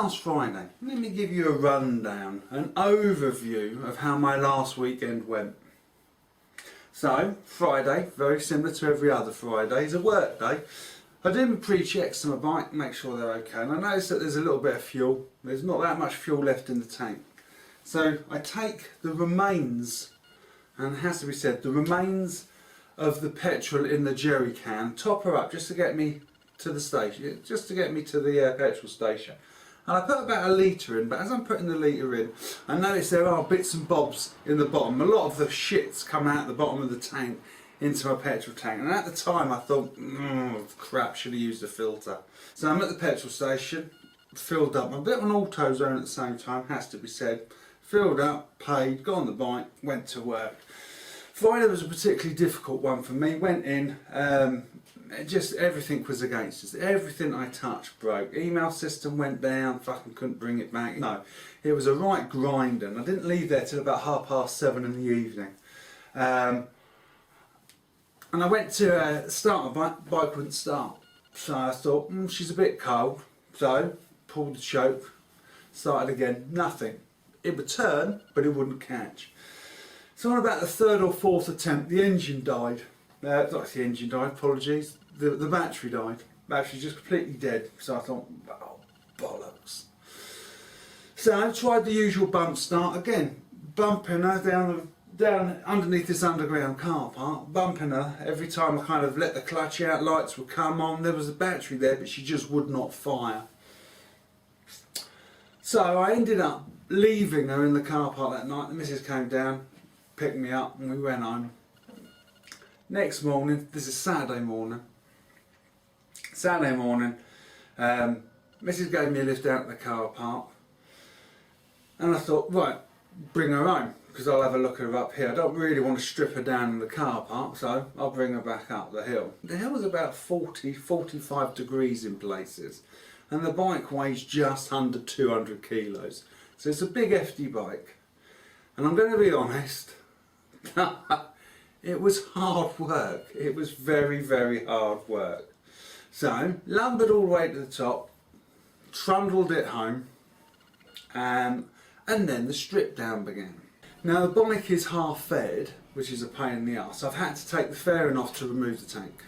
last Friday. Let me give you a rundown, an overview of how my last weekend went. So, Friday, very similar to every other Friday, is a work day. I do my pre-checks to my bike, make sure they're okay, and I notice that there's a little bit of fuel. There's not that much fuel left in the tank. So I take the remains, and it has to be said, the remains of the petrol in the jerry can, top her up just to get me to the station, just to get me to the petrol station. And I put about 1 litre in, but as I'm putting the litre in, I notice there are bits and bobs in the bottom. A lot of the shits come out the bottom of the tank into my petrol tank. And at the time I thought, crap, should have used a filter. So I'm at the petrol station, filled up. I'm a bit on auto zone at the same time, has to be said. Filled up, paid, got on the bike, went to work. Friday was a particularly difficult one for me. Went in, just everything was against us. Everything I touched broke. Email system went down, fucking couldn't bring it back. No, it was a right grind, and I didn't leave there till about 7:30 in the evening. And I went to start my bike wouldn't start. So I thought, she's a bit cold. So, pulled the choke, started again, nothing. It would turn, but it wouldn't catch. So on about the 3rd or 4th attempt, the engine died. Not the engine died, apologies. The battery died. Battery just completely dead. So I thought, oh, bollocks. So I tried the usual bump start again, bumping her down underneath this underground car park, bumping her. Every time I kind of let the clutch out, lights would come on. There was a battery there, but she just would not fire. So I ended up leaving her in the car park that night. The missus came down, picked me up, and we went home. Next morning, this is Saturday morning. Mrs. gave me a lift out of the car park, and I thought, right, bring her home, because I'll have a look at her up here. I don't really want to strip her down in the car park, so I'll bring her back up the hill. The hill was about 45 degrees in places, and the bike weighs just under 200 kilos. So it's a big hefty bike. And I'm going to be honest, it was hard work. It was very, very hard work. So, lumbered all the way to the top, trundled it home, and then the strip down began. Now the bike is half fed, which is a pain in the arse. I've had to take the fairing off to remove the tank.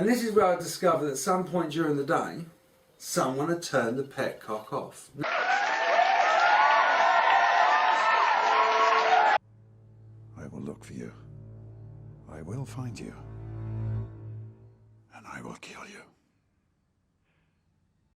And this is where I discovered at some point during the day, someone had turned the petcock off. I will look for you. I will find you. And I will kill you.